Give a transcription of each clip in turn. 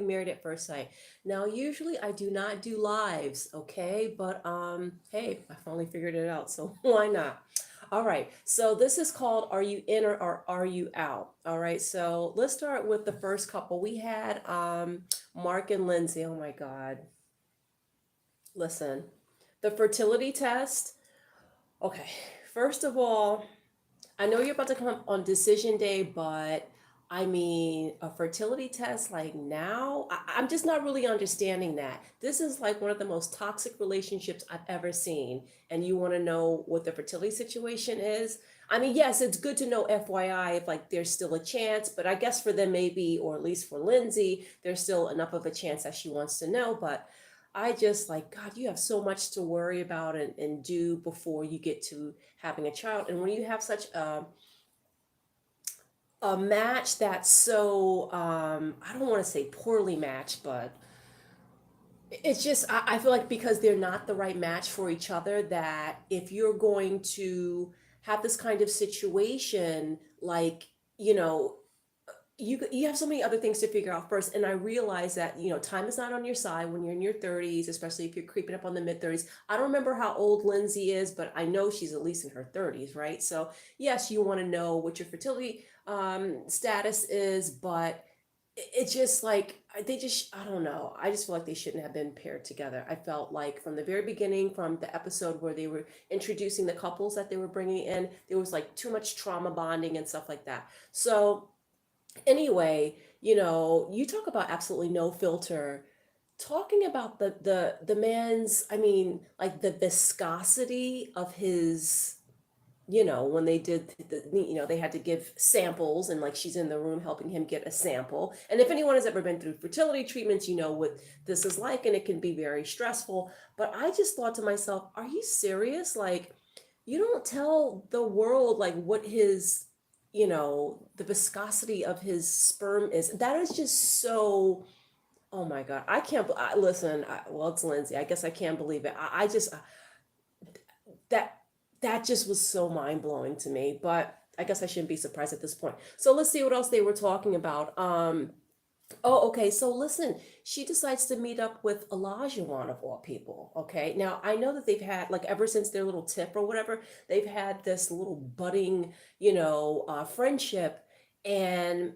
doing Married at First Sight. Now, usually I do not do lives, okay? But hey, I finally figured it out, so why not? All right. So this is called Are You In or Are You Out? All right. So let's start with the first couple. We had Mark and Lindsay. Oh my God. Listen, the fertility test. Okay. First of all, I know you're about to come up on decision day, but I mean, a fertility test like now, I'm just not really understanding that. This is like one of the most toxic relationships I've ever seen. And you want to know what the fertility situation is? I mean, yes, it's good to know FYI if like there's still a chance, but I guess for them maybe, or at least for Lindsay, there's still enough of a chance that she wants to know. But I just like, God, you have so much to worry about and do before you get to having a child. And when you have such a match that's so I don't want to say poorly matched, but it's just I feel like because they're not the right match for each other, that if you're going to have this kind of situation, like, you know, you have so many other things to figure out first. And I realize that, you know, time is not on your side when you're in your 30s, especially if you're creeping up on the mid 30s. I don't remember how old Lindsay is, but I know she's at least in her 30s, right? So yes, you want to know what your fertility status is, but it's just like they just, I don't know, I just feel like they shouldn't have been paired together. I felt like from the very beginning, from the episode where they were introducing the couples that they were bringing in, there was like too much trauma bonding and stuff like that. So anyway, you know, you talk about absolutely no filter. Talking about the man's, I mean, like the viscosity of his, you know, when they did you know, they had to give samples, and like she's in the room helping him get a sample. And if anyone has ever been through fertility treatments, you know what this is like, and it can be very stressful. But I just thought to myself, are you serious? Like, you don't tell the world like what his, you know, the viscosity of his sperm is. That is just so, oh my God, I can't listen, well, it's Lindsay, I guess I can't believe it. I just that that just was so mind-blowing to me, but I guess I shouldn't be surprised at this point. So let's see what else they were talking about. Oh, okay. So listen, she decides to meet up with Olajuwon of all people. Okay. Now I know that they've had like ever since their little tip or whatever, they've had this little budding, you know, friendship. And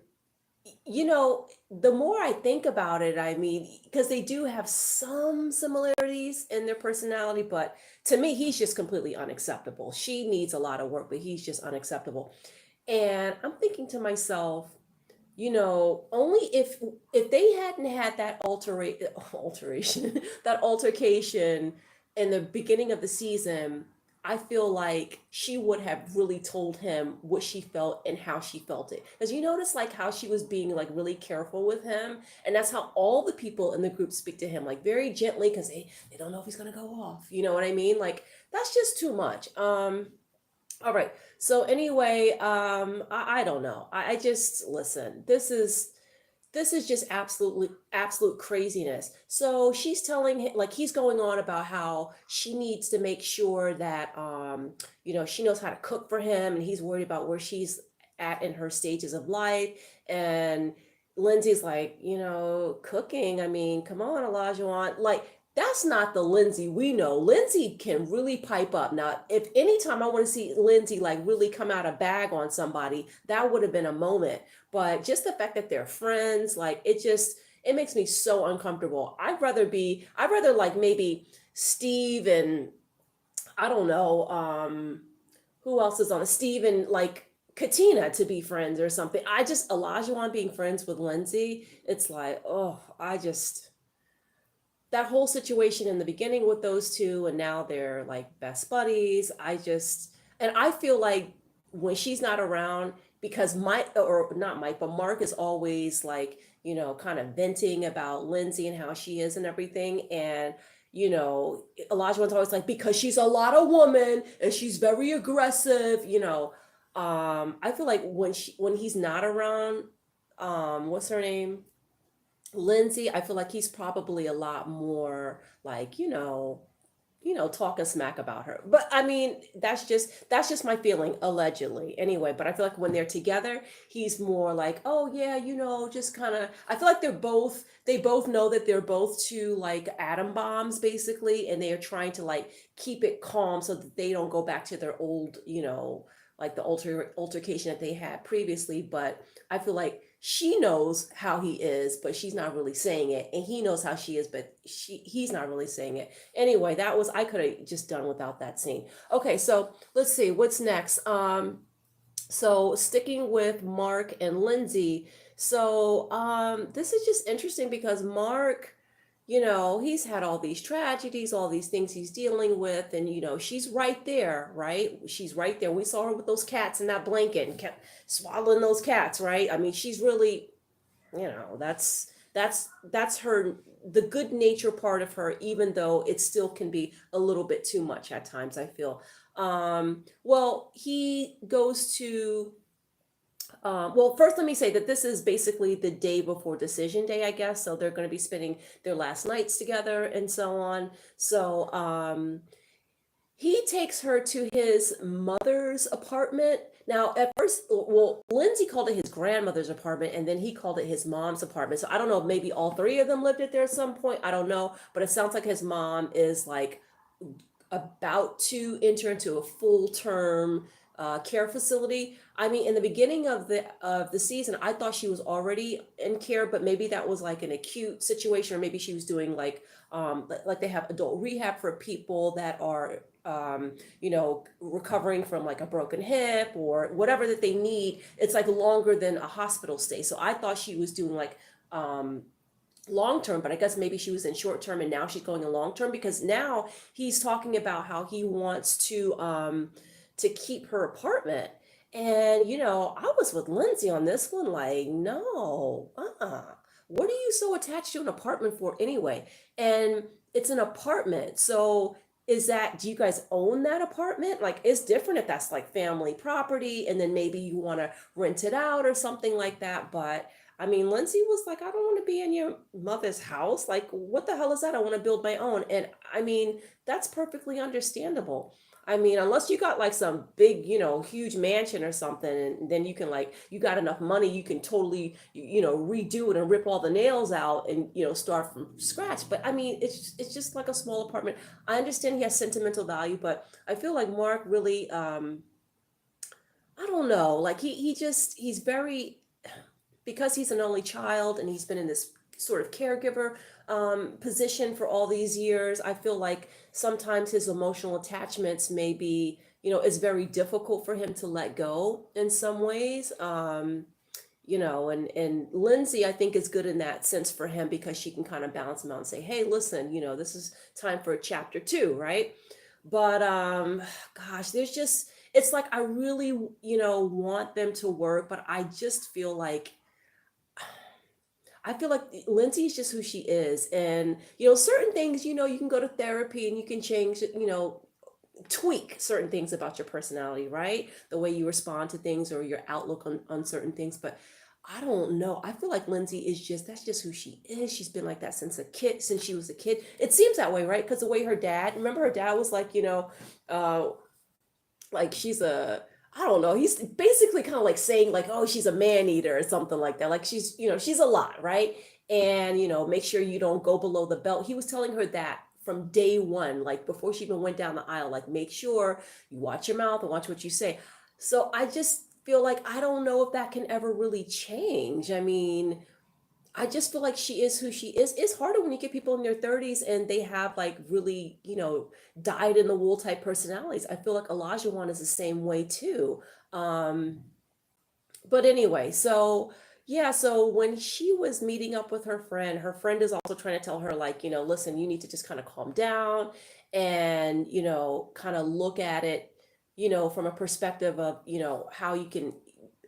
you know, the more I think about it, I mean, because they do have some similarities in their personality, but to me, he's just completely unacceptable. She needs a lot of work, but he's just unacceptable. And I'm thinking to myself, you know, only if they hadn't had that alteration, that altercation in the beginning of the season, I feel like she would have really told him what she felt and how she felt it. Because you notice like how she was being like really careful with him, and that's how all the people in the group speak to him, like very gently, because they don't know if he's gonna go off. You know what I mean? Like that's just too much. All right. So anyway, I don't know. I just listen. This is just absolute craziness. So she's telling him like he's going on about how she needs to make sure that you know, she knows how to cook for him, and he's worried about where she's at in her stages of life. And Lindsay's like, you know, cooking. I mean, come on, Elijah, like that's not the Lindsay we know. Lindsay can really pipe up. Now, if anytime I want to see Lindsay like really come out a bag on somebody, that would have been a moment. But just the fact that they're friends, like it just it makes me so uncomfortable. I'd rather like maybe Steve and I don't know, who else is on it? Steve and like Katina to be friends or something. I just Elijah being friends with Lindsay, it's like, oh, I just that whole situation in the beginning with those two, and now they're like best buddies. I just, and I feel like when she's not around, because Mike, or not Mike, but Mark is always like, you know, kind of venting about Lindsay and how she is and everything. And, you know, Elijah's always like, because she's a lot of woman and she's very aggressive, you know. I feel like when he's not around, what's her name? Lindsay, I feel like he's probably a lot more like, you know, talking smack about her. But I mean, that's just my feeling, allegedly. Anyway, but I feel like when they're together, he's more like, oh yeah, just kind of. I feel like they both know that they're both two like atom bombs basically, and they are trying to like keep it calm so that they don't go back to their old, like the altercation that they had previously. But I feel like she knows how he is, but she's not really saying it, and he knows how she is, but he's not really saying it. Anyway, I could have just done without that scene. Okay, so let's see what's next. So sticking with Mark and Lindsay. So this is just interesting because Mark, he's had all these tragedies, all these things he's dealing with, and she's right there, right? She's right there. We saw her with those cats in that blanket and kept swallowing those cats, right? I mean, she's really, that's her, the good nature part of her, even though it still can be a little bit too much at times, I feel. Well, he goes to well, first, let me say that this is basically the day before decision day, I guess. So they're going to be spending their last nights together and so on. So he takes her to his mother's apartment. Now, at first, well, Lindsay called it his grandmother's apartment, and then he called it his mom's apartment. So I don't know, maybe all three of them lived it there at some point. I don't know. But it sounds like his mom is like about to enter into a full term care facility. I mean, in the beginning of the season, I thought she was already in care, but maybe that was like an acute situation, or maybe she was doing like like they have adult rehab for people that are recovering from like a broken hip or whatever that they need. It's like longer than a hospital stay. So I thought she was doing like long term, but I guess maybe she was in short term and now she's going in long term, because now he's talking about how he wants to keep her apartment. And I was with Lindsay on this one, like, no, what are you so attached to an apartment for anyway? And it's an apartment. So do you guys own that apartment? Like, it's different if that's like family property and then maybe you want to rent it out or something like that. But I mean, Lindsay was like, I don't want to be in your mother's house. Like, what the hell is that? I want to build my own. And I mean, that's perfectly understandable. I mean, unless you got like some big, huge mansion or something, and then you can like, you got enough money, you can totally, redo it and rip all the nails out and, start from scratch. But I mean, it's just like a small apartment. I understand he has sentimental value, but I feel like Mark really, I don't know, like he's very, because he's an only child and he's been in this sort of caregiver position for all these years. I feel like sometimes his emotional attachments may be, it's very difficult for him to let go in some ways. And Lindsay, I think, is good in that sense for him because she can kind of balance him out and say, hey, listen, this is time for chapter 2, right? But gosh, it's like I really, want them to work, but I feel like Lindsay is just who she is. And, certain things, you can go to therapy and you can change, tweak certain things about your personality, right? The way you respond to things or your outlook on certain things. But I don't know. I feel like Lindsay that's just who she is. She's been like that since she was a kid. It seems that way, right? Because the way remember her dad was like, uh, like she's a, I don't know, he's basically kind of like saying like, oh, she's a man eater or something like that, like she's a lot, right? And make sure you don't go below the belt. He was telling her that from day one, like before she even went down the aisle, like make sure you watch your mouth and watch what you say. So I just feel like I don't know if that can ever really change. I mean, I just feel like she is who she is. It's harder when you get people in their 30s and they have like really, dyed in the wool type personalities. I feel like Elijah one is the same way too. Um, but anyway, so yeah, so when she was meeting up with her friend is also trying to tell her, like, listen, you need to just kind of calm down and, kind of look at it, from a perspective of, how you can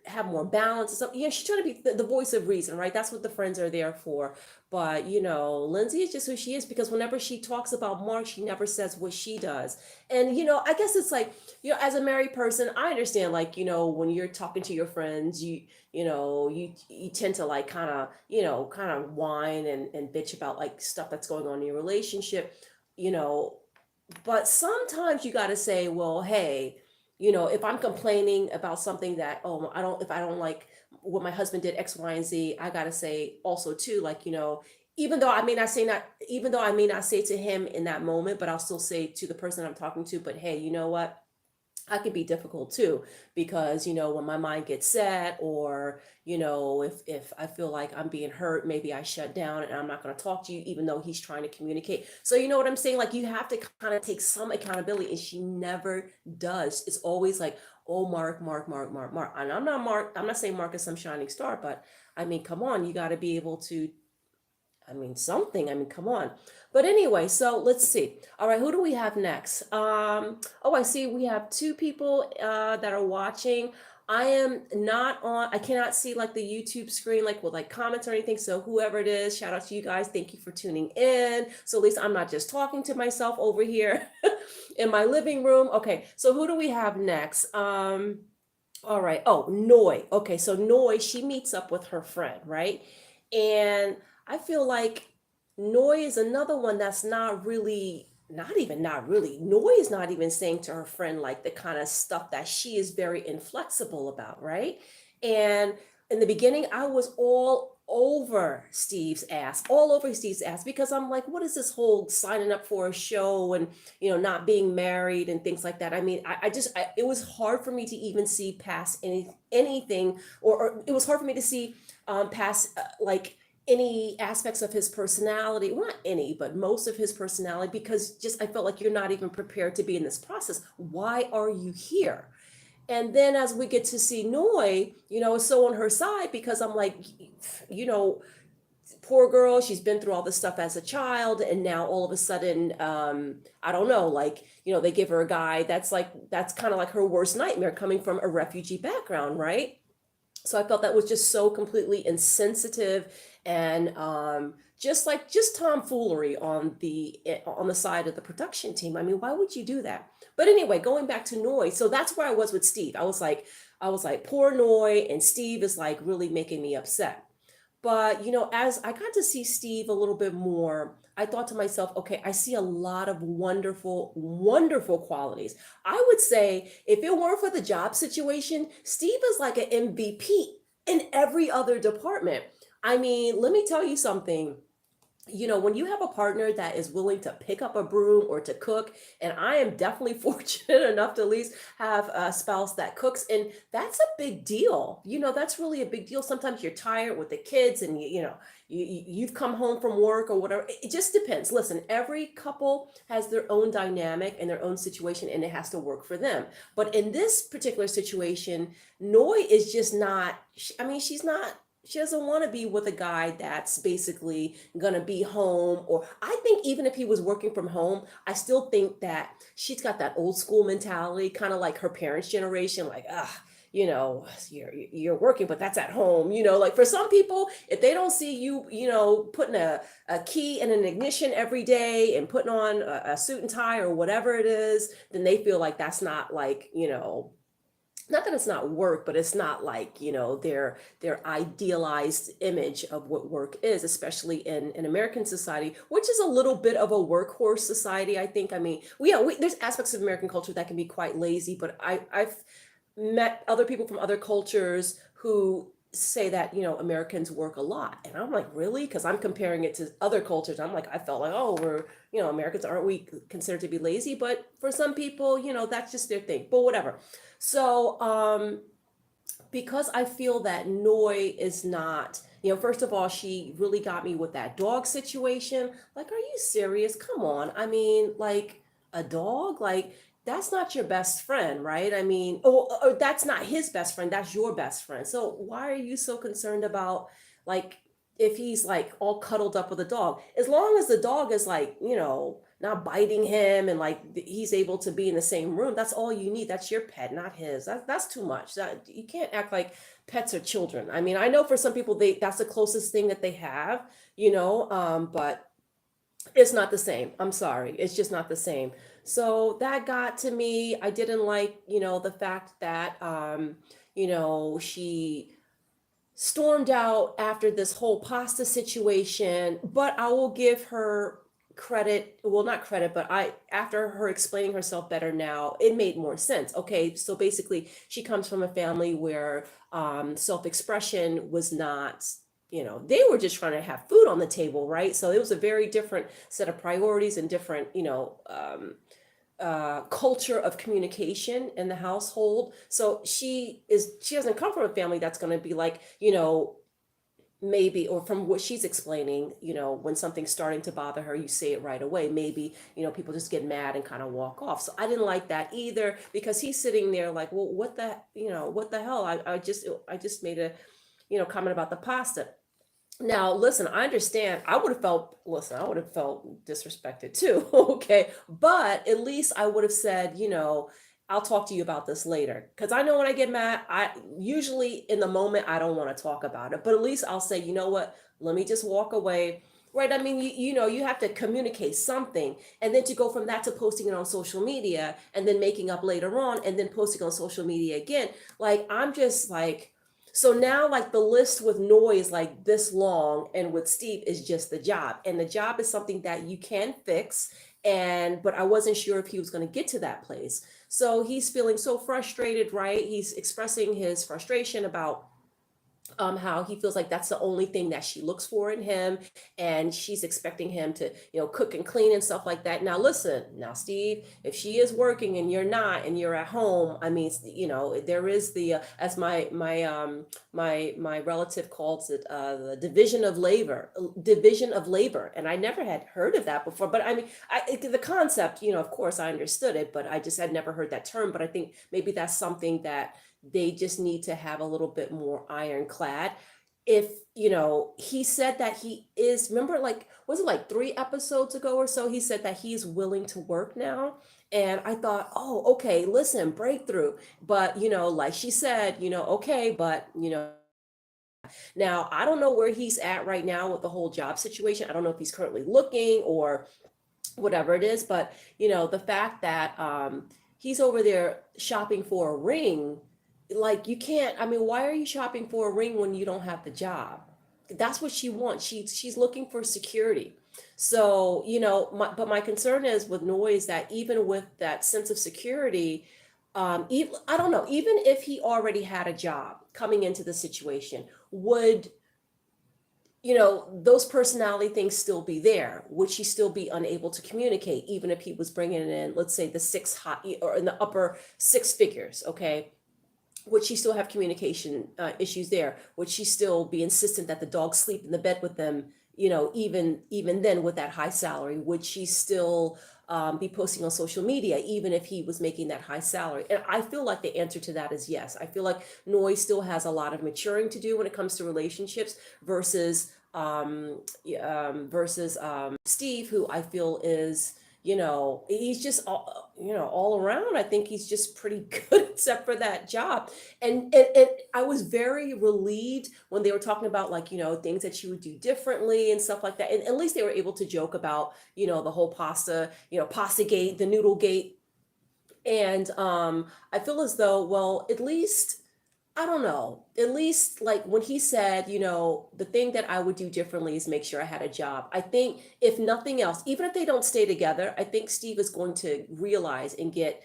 have more balance and stuff. Yeah, she's trying to be the voice of reason, right? That's what the friends are there for. But Lindsay is just who she is, because whenever she talks about Mark, she never says what she does. And I guess it's like, as a married person, I understand, like, when you're talking to your friends, you tend to like kind of whine and bitch about like stuff that's going on in your relationship, you know but sometimes you got to say, well, hey, if I'm complaining about something that, oh, if I don't like what my husband did X, Y, and Z, I got to say also too, like, even though I may not say to him in that moment, but I'll still say to the person I'm talking to, but hey, you know what? I can be difficult too, because when my mind gets set, or if I feel like I'm being hurt, maybe I shut down and I'm not going to talk to you even though he's trying to communicate. So you know what I'm saying, like you have to kind of take some accountability, and she never does. It's always like, oh, Mark, Mark, Mark, Mark, Mark. And I'm not saying Mark is some shining star, but I mean, come on, you got to be able to, I mean, something. I mean, come on. But anyway, so let's see. All right, who do we have next? Oh, I see we have two people that are watching. I am not on, I cannot see like the YouTube screen, like with like comments or anything. So whoever it is, shout out to you guys. Thank you for tuning in. So at least I'm not just talking to myself over here in my living room. Okay, so who do we have next? All right. Oh, Noi. Okay, so Noi, she meets up with her friend, right? And I feel like Noi is another one that's not really. Noi is not even saying to her friend like the kind of stuff that she is very inflexible about, right? And in the beginning, I was all over Steve's ass, because I'm like, what is this whole signing up for a show and not being married and things like that? I mean, it was hard for me to even see past anything, or it was hard for me to see past like any aspects of his personality. Well, not any, but most of his personality, because just I felt like you're not even prepared to be in this process. Why are you here? And then as we get to see Noi, is so on her side, because I'm like, you know, poor girl, she's been through all this stuff as a child, and now all of a sudden, I don't know, like, they give her a guy that's kind of like her worst nightmare, coming from a refugee background, right? So I felt that was just so completely insensitive, and just tomfoolery on the side of the production team. I mean, why would you do that? But anyway, going back to Noy, so that's where I was with Steve. I was like, poor Noy, and Steve is like really making me upset. But, as I got to see Steve a little bit more, I thought to myself, okay, I see a lot of wonderful, wonderful qualities. I would say if it weren't for the job situation, Steve is like an MVP in every other department. I mean, let me tell you something. When you have a partner that is willing to pick up a broom or to cook, and I am definitely fortunate enough to at least have a spouse that cooks, and that's a big deal. That's really a big deal. Sometimes you're tired with the kids, and you've come home from work or whatever. It just depends. Listen, every couple has their own dynamic and their own situation, and it has to work for them. But in this particular situation, Noi is just not, I mean, she doesn't want to be with a guy that's basically going to be home. Or I think even if he was working from home, I still think that she's got that old school mentality, kind of like her parents' generation, like, you're working, but that's at home. Like for some people, if they don't see you, putting a key in an ignition every day and putting on a suit and tie or whatever it is, then they feel like that's not like, not that it's not work, but it's not like, their idealized image of what work is, especially in American society, which is a little bit of a workhorse society, I think. I mean, there's aspects of American culture that can be quite lazy, but I've met other people from other cultures who say that, Americans work a lot. And I'm like, really? Because I'm comparing it to other cultures. I'm like, I felt like, oh, Americans, aren't we considered to be lazy? But for some people, that's just their thing. But whatever. So, because I feel that Noi is not, first of all, she really got me with that dog situation. Like, are you serious? Come on. I mean, like a dog, like that's not your best friend, right? I mean, or that's not his best friend. That's your best friend. So why are you so concerned about like if he's like all cuddled up with a dog? As long as the dog is like, not biting him, and like he's able to be in the same room, that's all you need. That's your pet, not his. That's too much. That you can't act like pets are children. I mean, I know for some people that's the closest thing that they have, but it's not the same. I'm sorry. It's just not the same. So that got to me. I didn't like, the fact that she stormed out after this whole pasta situation, but I will give her credit, well, not credit, but I, after her explaining herself better now, it made more sense. Okay, so basically she comes from a family where self-expression was not, they were just trying to have food on the table, right? So it was a very different set of priorities and different, culture of communication in the household. So she doesn't come from a family that's going to be like, maybe, or from what she's explaining, when something's starting to bother her, you say it right away. Maybe, people just get mad and kind of walk off. So I didn't like that either, because he's sitting there like, well, what the hell? I just made a, comment about the pasta. Now, listen, I understand. I would have felt disrespected too. Okay. But at least I would have said, I'll talk to you about this later. Because I know when I get mad, I usually in the moment, I don't want to talk about it. But at least I'll say, you know what? Let me just walk away. Right. I mean, you have to communicate something. And then to go from that to posting it on social media and then making up later on and then posting on social media again. Like, I'm just like, so now, like, the list with noise like this long and with Steve is just the job. And the job is something that you can fix. But I wasn't sure if he was going to get to that place. So he's feeling so frustrated, right? He's expressing his frustration about how he feels like that's the only thing that she looks for in him, and she's expecting him to, cook and clean and stuff like that. Now listen, now Steve, if she is working and you're not, and you're at home, I mean, there is the as my relative calls it, the division of labor, and I never had heard of that before. But I mean, the concept, of course I understood it, but I just had never heard that term. But I think maybe that's something that they just need to have a little bit more ironclad. If, he said that he is, remember, like, was it like 3 episodes ago or so, he said that he's willing to work now. And I thought, oh, okay, listen, breakthrough. But, like she said, okay, but, now I don't know where he's at right now with the whole job situation. I don't know if he's currently looking or whatever it is, but, the fact that he's over there shopping for a ring, like, you can't, I mean, why are you shopping for a ring when you don't have the job? That's what she wants. She's looking for security. So, but my concern is with noise, that even with that sense of security, even, I don't know, even if he already had a job coming into the situation, would, those personality things still be there? Would she still be unable to communicate, even if he was bringing in, let's say, the six hot, or in the upper six figures? Okay. Would she still have communication issues there? Would she still be insistent that the dog sleep in the bed with them? Even then, with that high salary, would she still be posting on social media, even if he was making that high salary? And I feel like the answer to that is yes. I feel like Noy still has a lot of maturing to do when it comes to relationships versus Steve, who I feel is, he's just all around. I think he's just pretty good, except for that job. And I was very relieved when they were talking about, like, things that she would do differently and stuff like that. And at least they were able to joke about, the whole pasta gate, the noodle gate. And I feel as though, well, at least, I don't know. At least, like, when he said, the thing that I would do differently is make sure I had a job. I think, if nothing else, even if they don't stay together, I think Steve is going to realize and get,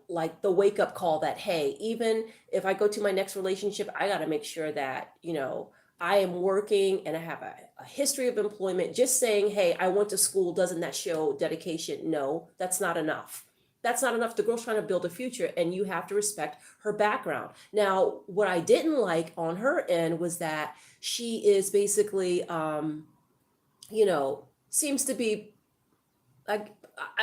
like the wake up call that, hey, even if I go to my next relationship, I got to make sure that, I am working and I have a history of employment. Just saying, hey, I went to school, doesn't that show dedication? No, that's not enough. That's not enough. The girl's trying to build a future, and you have to respect her background. Now, what I didn't like on her end was that she is basically, seems to be, like,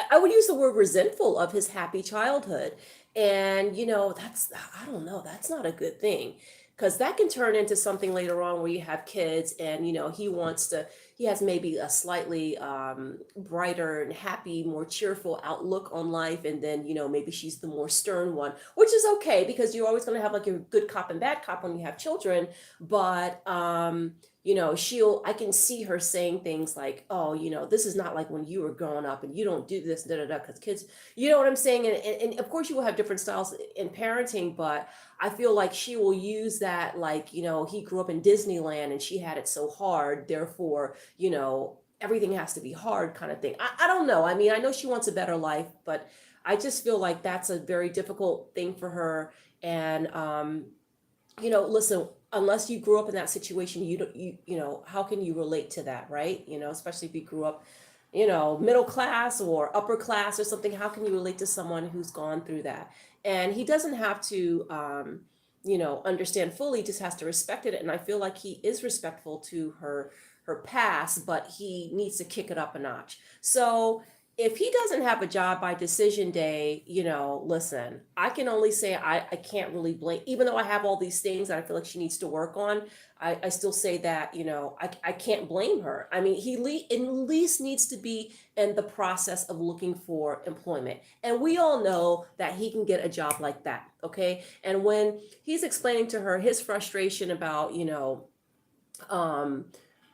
I would use the word resentful of his happy childhood. And, I don't know, that's not a good thing, because that can turn into something later on where you have kids and, he has maybe a slightly brighter and happy, more cheerful outlook on life. And then, maybe she's the more stern one, which is okay, because you're always going to have, like, your good cop and bad cop when you have children. But, I can see her saying things like, oh, this is not like when you were growing up and you don't do this, da da da, because kids, you know what I'm saying? And of course, you will have different styles in parenting, but I feel like she will use that, like, he grew up in Disneyland and she had it so hard. Therefore, everything has to be hard kind of thing. I don't know. I mean, I know she wants a better life, but I just feel like that's a very difficult thing for her. And listen, unless you grew up in that situation, you don't, how can you relate to that, right? Especially if you grew up, middle class or upper class or something. How can you relate to someone who's gone through that? And he doesn't have to, understand fully, just has to respect it. And I feel like he is respectful to her past, but he needs to kick it up a notch. So if he doesn't have a job by decision day, listen, I can only say I can't really blame, even though I have all these things that I feel like she needs to work on. I still say that, I can't blame her. I mean, at least needs to be in the process of looking for employment. And we all know that he can get a job like that. Okay. And when he's explaining to her his frustration about, um,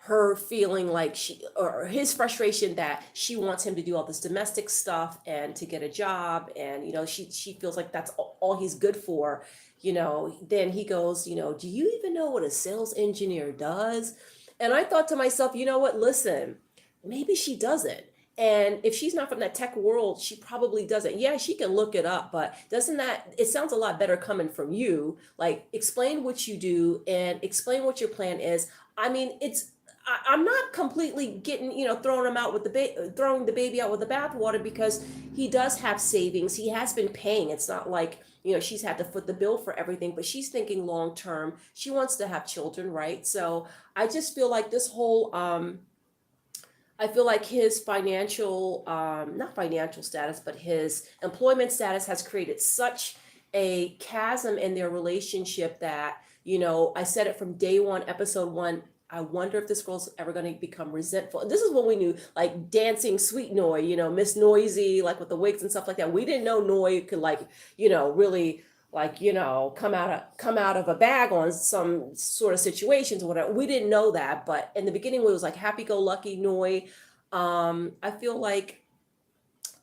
her feeling like or his frustration that she wants him to do all this domestic stuff and to get a job, and she feels like that's all he's good for. Then he goes, do you even know what a sales engineer does? And I thought to myself, you know what, listen, maybe she doesn't. And if she's not from that tech world, she probably doesn't. Yeah, she can look it up, but doesn't that, it sounds a lot better coming from you. Like, explain what you do and explain what your plan is. I mean, I'm not completely getting, throwing him out with throwing the baby out with the bathwater, because he does have savings. He has been paying. It's not like, she's had to foot the bill for everything, but she's thinking long term. She wants to have children, right? So I just feel like this whole, I feel like his financial, not financial status, but his employment status has created such a chasm in their relationship that, I said it from day one, episode one. I wonder if this girl's ever going to become resentful. And this is what we knew, like dancing sweet Noi, Miss Noisy, like with the wigs and stuff like that. We didn't know Noi could, like, really, like, come out of a bag on some sort of situations or whatever. We didn't know that, but in the beginning, when it was like happy-go-lucky Noi, I feel like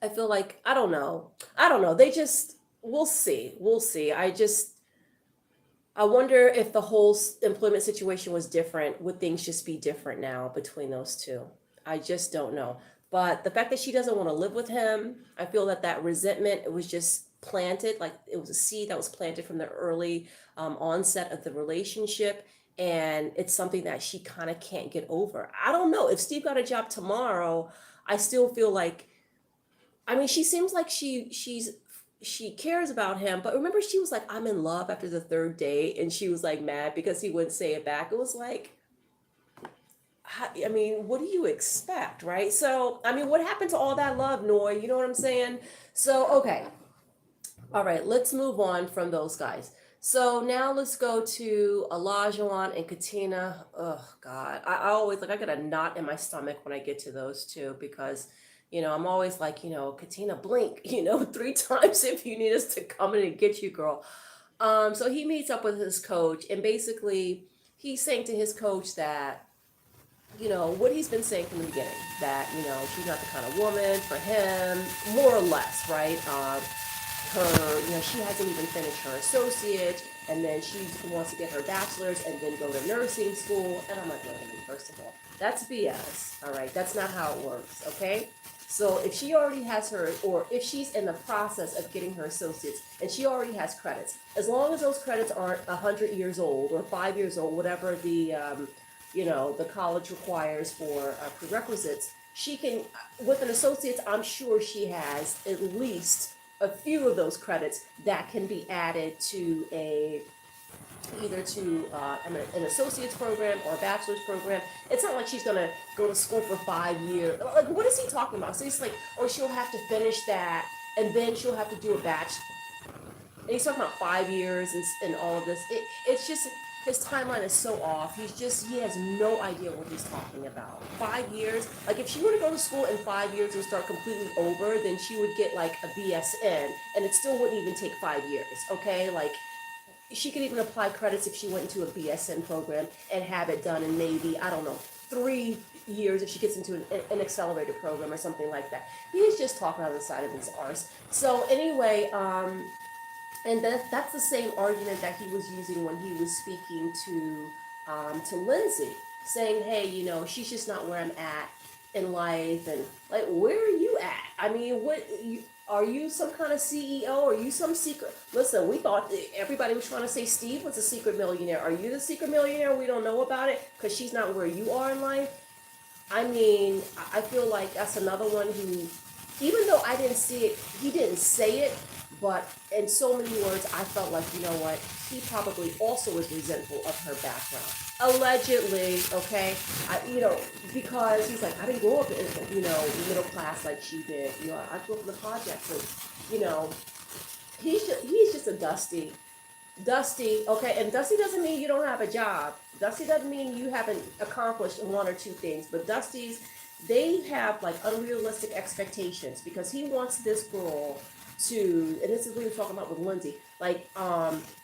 I don't know. They just, we'll see. I wonder if the whole employment situation was different. Would things just be different now between those two? I just don't know. But the fact that she doesn't want to live with him, I feel that resentment, it was just planted, like it was a seed that was planted from the early onset of the relationship. And it's something that she kind of can't get over. I don't know. If Steve got a job tomorrow, I still feel like, I mean, she seems like she cares about him, but remember she was like, I'm in love after the third date, and she was like mad because he wouldn't say it back. It was like, I mean, what do you expect, right? So, I mean, what happened to all that love, Noy? You know what I'm saying? So, okay. All right, let's move on from those guys. So now let's go to Olajuwon and Katina. Oh God, I always, like, I get a knot in my stomach when I get to those two, because I'm always like, Katina, blink, 3 times if you need us to come in and get you, girl. So he meets up with his coach, and basically he's saying to his coach that, what he's been saying from the beginning, that, she's not the kind of woman for him, more or less, right? She hasn't even finished her associate, and then she wants to get her bachelor's and then go to nursing school. And I'm like, wait a minute, first of all, that's BS. All right, that's not how it works. Okay. So if she already has her, or if she's in the process of getting her associates and she already has credits, as long as those credits aren't 100 years old or 5 years old, whatever the college requires for prerequisites, she can, with an associate's, I'm sure she has at least a few of those credits that can be added to either to an associate's program or a bachelor's program. It's not like she's gonna go to school for 5 years. Like, what is he talking about? So he's like, oh, she'll have to finish that, and then she'll have to do a batch. And he's talking about 5 years and all of this. It's just, his timeline is so off. He has no idea what he's talking about. 5 years? Like, if she were to go to school in 5 years and start completely over, then she would get like a BSN, and it still wouldn't even take 5 years, okay? Like, she could even apply credits if she went into a BSN program and have it done in maybe, I don't know, 3 years if she gets into an accelerated program or something like that. He's just talking out of the side of his arse. So anyway, and that's the same argument that he was using when he was speaking to Lindsay, saying, hey, she's just not where I'm at in life, and like, where are you at? I mean, are you some kind of CEO? Are you some secret? Listen, we thought everybody was trying to say Steve was a secret millionaire. Are you the secret millionaire? We don't know about it because she's not where you are in life. I mean, I feel like that's another one who, even though I didn't see it, he didn't say it, but in so many words, I felt like, you know what, he probably also is resentful of her background. Allegedly, okay? Because he's like, I didn't grow up in, middle class like she did. I grew up in the projects, and, you know, he's just a Dusty, okay, and Dusty doesn't mean you don't have a job. Dusty doesn't mean you haven't accomplished one or two things, but they have like unrealistic expectations because he wants this girl to, and this is what we were talking about with Lindsay, like,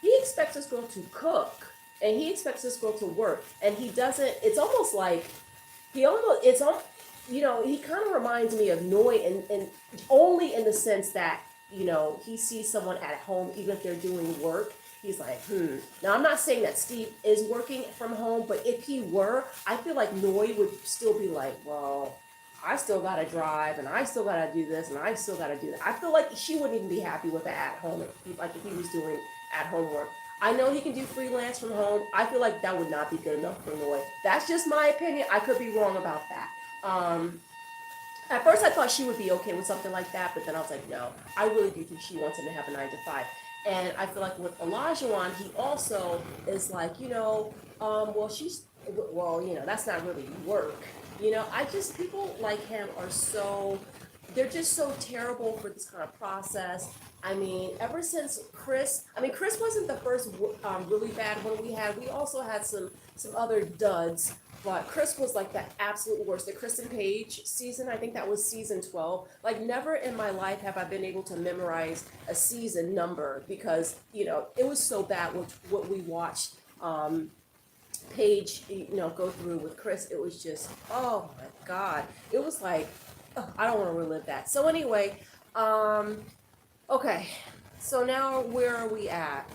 he expects this girl to cook, and he expects this girl to work, and he doesn't, it's almost like, he kind of reminds me of Noy, and only in the sense that, he sees someone at home, even if they're doing work. He's like, Now, I'm not saying that Steve is working from home, but if he were, I feel like Noy would still be like, well, I still gotta drive, and I still gotta do this, and I still gotta do that. I feel like she wouldn't even be happy with the at home, like if he was doing at home work. I know he can do freelance from home. I feel like that would not be good enough for Noy. That's just my opinion. I could be wrong about that. At first, I thought she would be okay with something like that, but then I was like, no, I really do think she wants him to have a 9 to 5. And I feel like with Olajuwon, he also is like, that's not really work. I just, people like him are they're just so terrible for this kind of process. I mean, ever since Chris wasn't the first really bad one we had. We also had some other duds, but Chris was like the absolute worst. The Kristen Page season, I think that was season 12. Like, never in my life have I been able to memorize a season number because, it was so bad with what we watched Paige, go through with Chris. It was just, oh my God. It was like, I don't want to relive that. So anyway, okay. So now where are we at?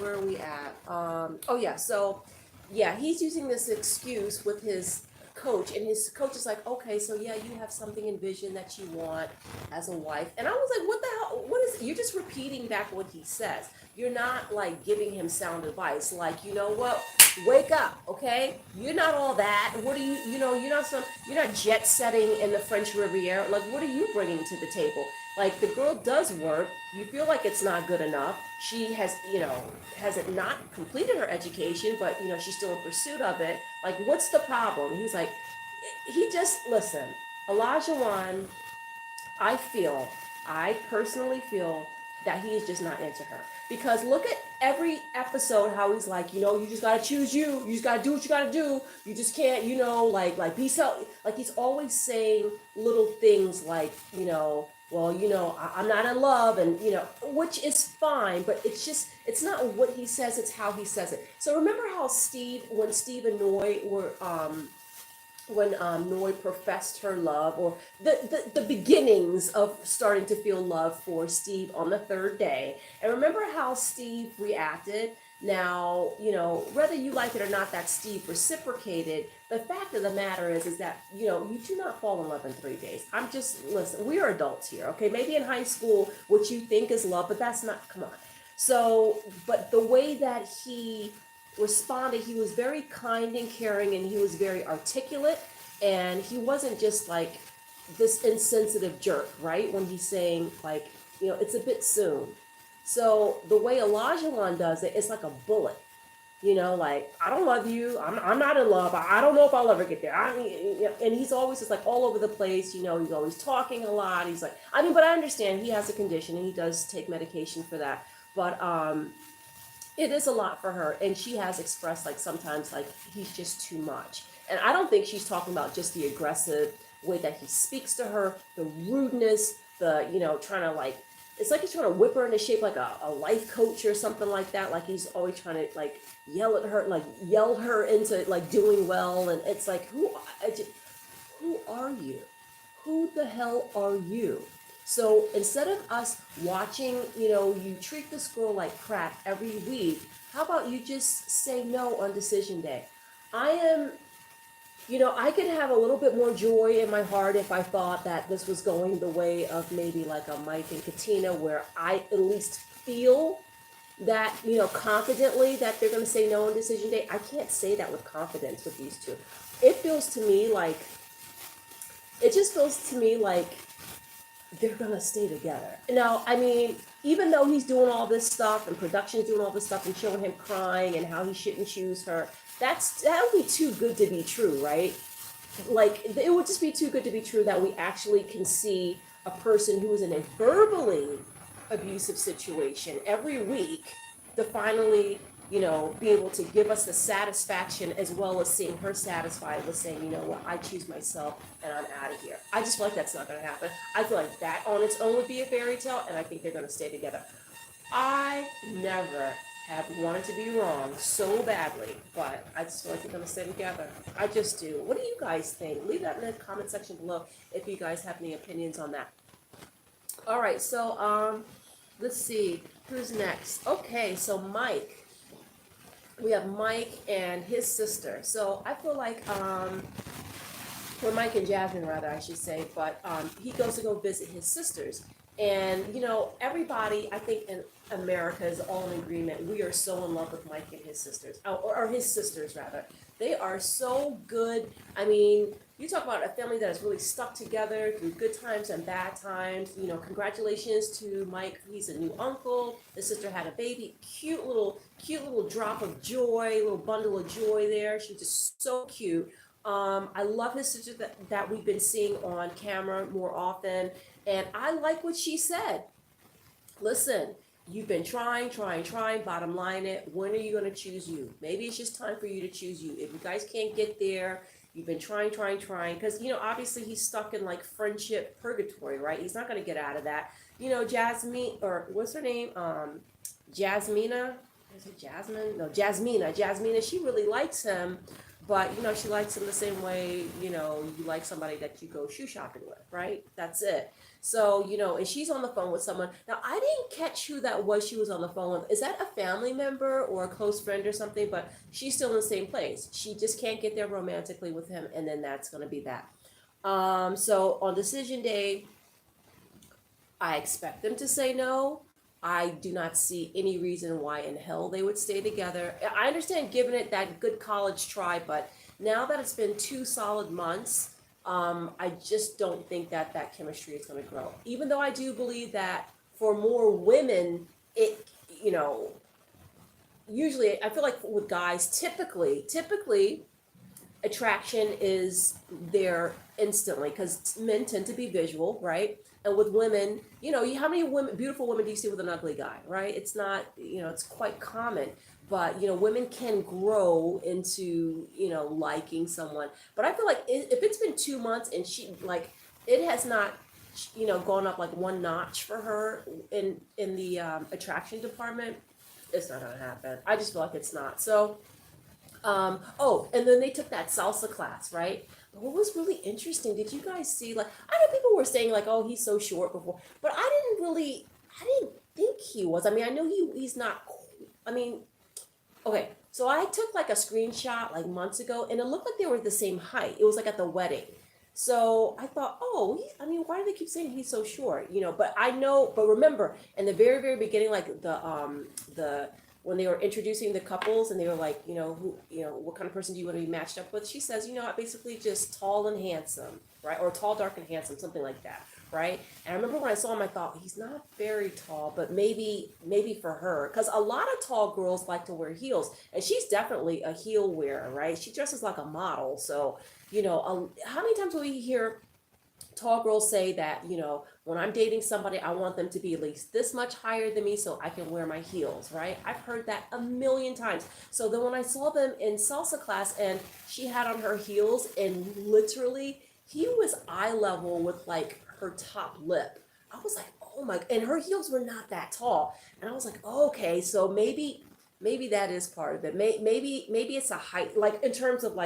He's using this excuse with his coach, and his coach is like, okay, so yeah, you have something in vision that you want as a wife. And I was like, what the hell? What is it? You're just repeating back what he says. You're not like giving him sound advice. Like, you know what? Wake up, okay? You're not all that. What are you, you're not jet setting in the French Riviera. Like, what are you bringing to the table? Like, the girl does work. You feel like it's not good enough. She hasn't not completed her education, but, she's still in pursuit of it. Like, what's the problem? He's like, listen, Olajuwon, I personally feel that he is just not into her. Because look at every episode how he's like, you just gotta choose you. You just gotta do what you gotta do. You just can't, like be so, like he's always saying little things like, I'm not in love, and, which is fine, but it's not what he says, it's how he says it. So remember how when Steve and Noy were, when Noy professed her love, or the beginnings of starting to feel love for Steve on the third day. And remember how Steve reacted? Now, whether you like it or not that Steve reciprocated, the fact of the matter is that, you do not fall in love in 3 days. Listen, we are adults here, okay? Maybe in high school, what you think is love, but that's not, come on. So, but the way that he responded, he was very kind and caring, and he was very articulate, and he wasn't just like this insensitive jerk, right? When he's saying like, it's a bit soon. So the way Olajuwon does it, it's like a bullet. Like, I don't love you. I'm not in love. I don't know if I'll ever get there. And he's always just like all over the place. He's always talking a lot. He's like, but I understand he has a condition and he does take medication for that. But it is a lot for her, and she has expressed like sometimes like he's just too much. And I don't think she's talking about just the aggressive way that he speaks to her, the rudeness, the trying to like, it's like he's trying to whip her into shape like a life coach or something like that. Like he's always trying to like yell at her, like yell her into like doing well. And it's like, who are you? Who the hell are you? So instead of us watching, you treat this girl like crap every week, how about you just say no on decision day? I am I could have a little bit more joy in my heart if I thought that this was going the way of maybe like a Mike and Katina, where I at least feel that, confidently that they're going to say no on decision day. I can't say that with confidence with these two. It feels to me like, it just feels to me like they're gonna stay together. Now, I mean, even though he's doing all this stuff and production's doing all this stuff and showing him crying and how he shouldn't choose her, that would be too good to be true, right? Like it would just be too good to be true that we actually can see a person who is in a verbally abusive situation every week to finally, be able to give us the satisfaction as well as seeing her satisfied with saying, you know what, I choose myself and I'm out of here. I just feel like that's not going to happen. I feel like that on its own would be a fairy tale, and I think they're going to stay together. I never have wanted to be wrong so badly, but I just feel like they're going to stay together. I just do. What do you guys think? Leave that in the comment section below if you guys have any opinions on that. All right, so let's see who's next. Okay, so Mike. We have Mike and his sister. So I feel like for Mike and Jasmine, rather, I should say, but he goes to go visit his sisters. And, everybody, I think in America is all in agreement. We are so in love with Mike and his sisters, or his sisters, rather. They are so good. I mean, you talk about a family that has really stuck together through good times and bad times. Congratulations to Mike. He's a new uncle. His sister had a baby. Cute little drop of joy, little bundle of joy there. She's just so cute. I love his sister that we've been seeing on camera more often. And I like what she said. Listen, you've been trying. Bottom line it. When are you going to choose you? Maybe it's just time for you to choose you. If you guys can't get there, you've been trying. Because, obviously he's stuck in like friendship purgatory, right? He's not going to get out of that. Jasmine, or what's her name? Jasmina. Is it Jasmine? No, Jasmina. Jasmina, she really likes him. But, she likes him the same way, you like somebody that you go shoe shopping with, right? That's it. So, and she's on the phone with someone. Now, I didn't catch who that was she was on the phone with. Is that a family member or a close friend or something? But she's still in the same place. She just can't get there romantically with him, and then that's going to be that. So on decision day, I expect them to say no. I do not see any reason why in hell they would stay together. I understand giving it that good college try, but now that it's been 2 solid months, I just don't think that chemistry is going to grow. Even though I do believe that for more women, it, usually I feel like with guys, typically attraction is there instantly because men tend to be visual, right? And with women, how many beautiful women do you see with an ugly guy, right? It's not, it's quite common. But, women can grow into, liking someone. But I feel like if it's been 2 months and it has not, gone up like 1 notch for her in the attraction department, it's not going to happen. I just feel like it's not. So, and then they took that salsa class, right? What was really interesting, did you guys see, I know people were saying oh, he's so short before, but I didn't think he was. I mean, I know he's not, okay, so I took a screenshot months ago, and it looked like they were the same height. It was at the wedding. So I thought, why do they keep saying he's so short? But remember, in the very, very beginning, the when they were introducing the couples and they were what kind of person do you want to be matched up with? She says, basically just tall and handsome, right? Or tall, dark, and handsome, something like that, right? And I remember when I saw him, I thought, he's not very tall, but maybe for her. Because a lot of tall girls like to wear heels. And she's definitely a heel wearer, right? She dresses like a model. So, how many times will we hear tall girls say that, when I'm dating somebody, I want them to be at least this much higher than me so I can wear my heels, right? I've heard that a million times. So then when I saw them in salsa class and she had on her heels and literally he was eye level with her top lip. I was like, oh my, and her heels were not that tall. And I was like, oh, okay, so maybe that is part of it. Maybe it's a height, in terms of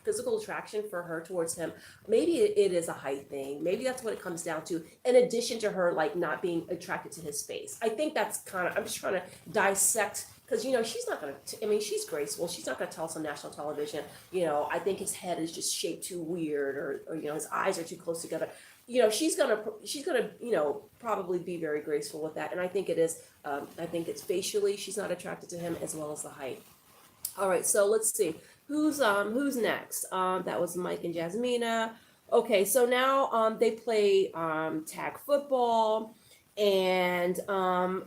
physical attraction for her towards him. Maybe it is a height thing. Maybe that's what it comes down to. In addition to her not being attracted to his face. I think that's I'm just trying to dissect, because she's not gonna. I mean, she's graceful. She's not gonna tell us on national television. I think his head is just shaped too weird, or his eyes are too close together. She's gonna probably be very graceful with that, and I think it is. I think it's facially she's not attracted to him as well as the height. All right, so let's see who's next. That was Mike and Jasmina. Okay, so now they play tag football, and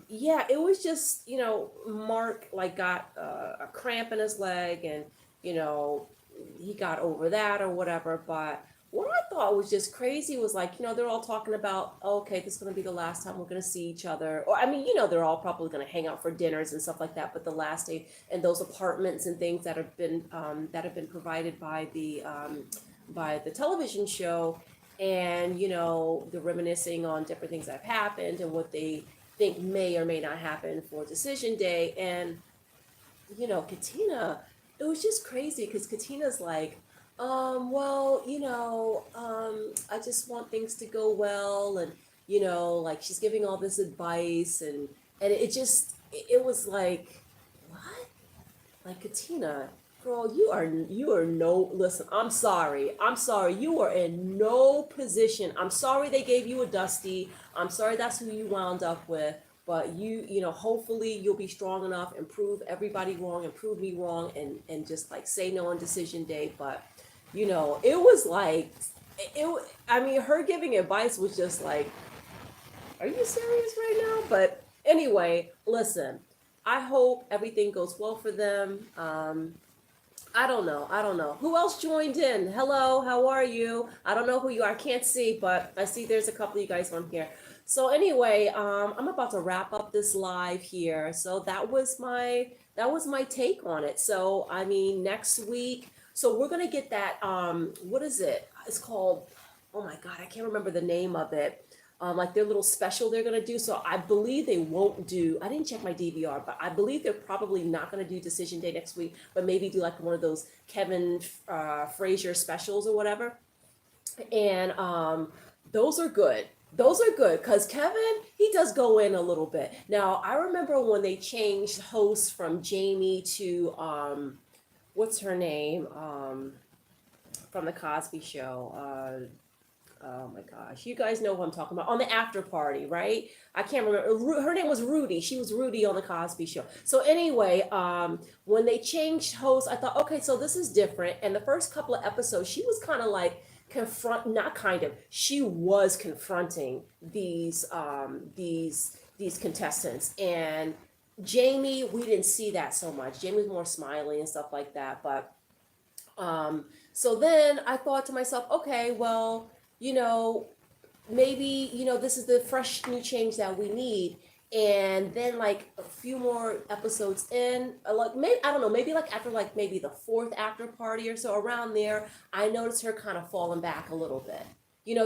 yeah, it was just Mark like got a cramp in his leg, and you know he got over that or whatever. But what I thought was just crazy was like they're all talking about, okay, this is going to be the last time we're going to see each other, or I mean they're all probably going to hang out for dinners and stuff like that, but the last day and those apartments and things that have been provided by the television show, and they're reminiscing on different things that have happened and what they think may or may not happen for decision day. And Katina, it was just crazy because Katina's like, well, I just want things to go well, and like she's giving all this advice, and it was like, what? Like, Katina, girl, you are no, listen, I'm sorry, you are in no position. I'm sorry they gave you a Dusty. I'm sorry that's who you wound up with. But hopefully you'll be strong enough and prove everybody wrong and prove me wrong, and just like say no on decision day. But it was like, I mean, her giving advice was just like, are you serious right now? But anyway, listen, I hope everything goes well for them. I don't know. Who else joined in? Hello, how are you? I don't know who you are. I can't see, but I see there's a couple of you guys on here. So anyway, I'm about to wrap up this live here. So that was my take on it. So I mean, next week, so we're gonna get that. What is it? It's called. Oh my God, I can't remember the name of it. Like their little special they're gonna do. So I believe they won't do. I didn't check my DVR, but I believe they're probably not gonna do Decision Day next week. But maybe do like one of those Kevin Frazier specials or whatever. And those are good. Those are good because Kevin, he does go in a little bit. Now I remember when they changed hosts from Jamie to what's her name from the Cosby Show. Oh my gosh, you guys know who I'm talking about, on the after party, right? I can't remember. Her name was Rudy. She was Rudy on the Cosby Show. So anyway, when they changed hosts, I thought, okay, so this is different. And the first couple of episodes, she was kind of like she was confronting these contestants. And Jamie, we didn't see that so much. Jamie was more smiling and stuff like that. But so then I thought to myself, okay, well, maybe, this is the fresh new change that we need. And then like a few more episodes in, like maybe, I don't know, maybe like after like maybe the fourth after party or so, around there, I noticed her kind of falling back a little bit.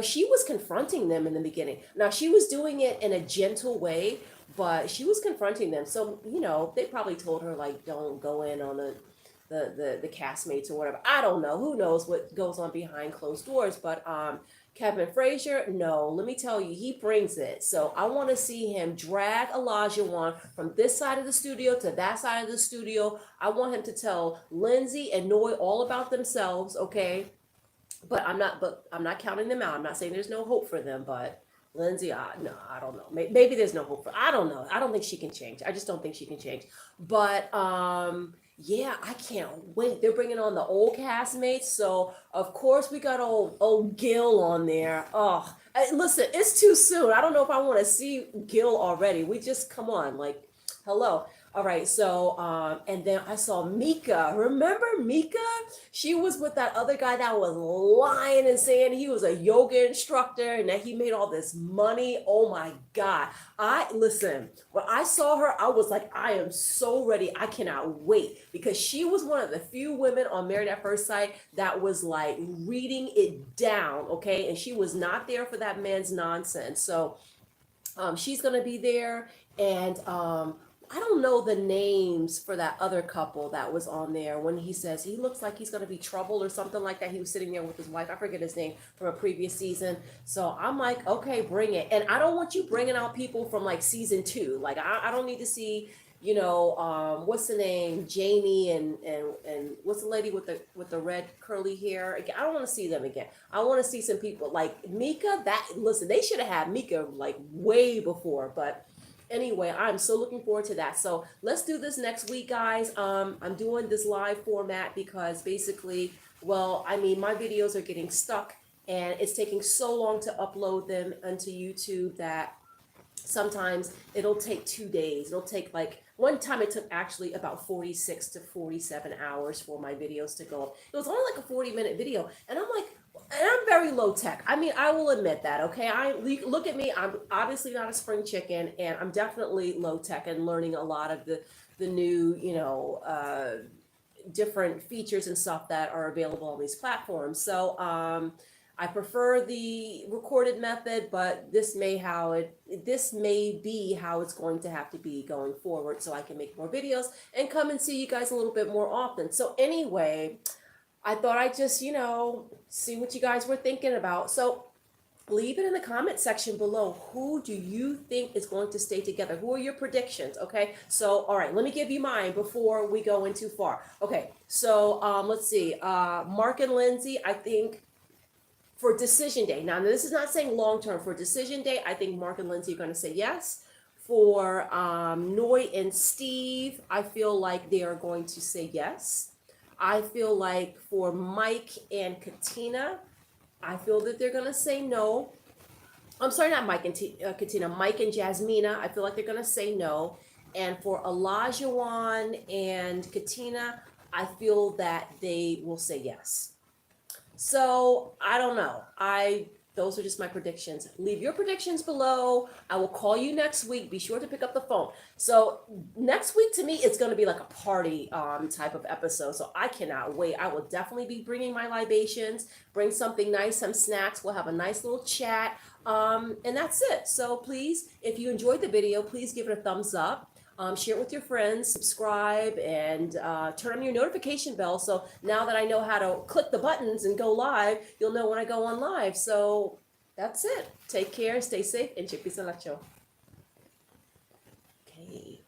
She was confronting them in the beginning. Now she was doing it in a gentle way, but she was confronting them. So, they probably told her like, don't go in on the castmates or whatever. I don't know. Who knows what goes on behind closed doors? But Kevin Frazier, no, let me tell you, he brings it. So I want to see him drag Olajuwon from this side of the studio to that side of the studio. I want him to tell Lindsay and Noy all about themselves, okay? But I'm not counting them out. I'm not saying there's no hope for them, but Lindsay, no, I don't know. Maybe there's no hope for. I don't know. I don't think she can change. I just don't think she can change. But yeah, I can't wait. They're bringing on the old castmates, so of course we got old Gil on there. Oh, listen, it's too soon. I don't know if I want to see Gil already. We just come on, like, hello. All right, so and then I saw Mika. Remember Mika? She was with that other guy that was lying and saying he was a yoga instructor and that he made all this money. Oh my God. Listen, when I saw her, I was like, I am so ready. I cannot wait, because she was one of the few women on Married at First Sight that was like reading it down, okay? And she was not there for that man's nonsense. So she's going to be there. And I don't know the names for that other couple that was on there when he says he looks like he's going to be trouble or something like that. He was sitting there with his wife. I forget his name from a previous season. So I'm like, okay, bring it. And I don't want you bringing out people from like season 2. Like, I don't need to see, what's the name, Jamie and what's the lady with the red curly hair again. I don't want to see them again. I want to see some people like Mika. That listen, they should have had Mika like way before. But anyway, I'm so looking forward to that. So let's do this next week, guys. I'm doing this live format because basically, well, I mean, my videos are getting stuck and it's taking so long to upload them onto YouTube that sometimes it'll take 2 days. It'll take like one time it took actually about 46 to 47 hours for my videos to go up. It was only like a 40-minute video. And I'm like, and I'm very low tech. I mean, I will admit that, okay? Look at me. I'm obviously not a spring chicken, and I'm definitely low tech and learning a lot of the new, different features and stuff that are available on these platforms. So, I prefer the recorded method, but this may be how it's going to have to be going forward so I can make more videos and come and see you guys a little bit more often. So anyway, I thought I'd just, see what you guys were thinking about. So leave it in the comment section below. Who do you think is going to stay together? Who are your predictions? Okay, so all right, let me give you mine before we go in too far. Okay, so let's see. Mark and Lindsay, I think for decision day. Now, this is not saying long term. For decision day, I think Mark and Lindsay are going to say yes. For Noy and Steve, I feel like they are going to say yes. I feel like for Mike and Katina, I feel that they're going to say no. I'm sorry, not Mike and Katina. Mike and Jasmina, I feel like they're going to say no. And for Olajuwon and Katina, I feel that they will say yes. So I don't know. Those are just my predictions. Leave your predictions below. I will call you next week. Be sure to pick up the phone. So next week to me, it's going to be like a party type of episode. So I cannot wait. I will definitely be bringing my libations. Bring something nice, some snacks. We'll have a nice little chat. And that's it. So please, if you enjoyed the video, please give it a thumbs up. Share it with your friends, subscribe, and turn on your notification bell. So now that I know how to click the buttons and go live, you'll know when I go on live. So that's it. Take care, stay safe, and chipis alacho. Okay.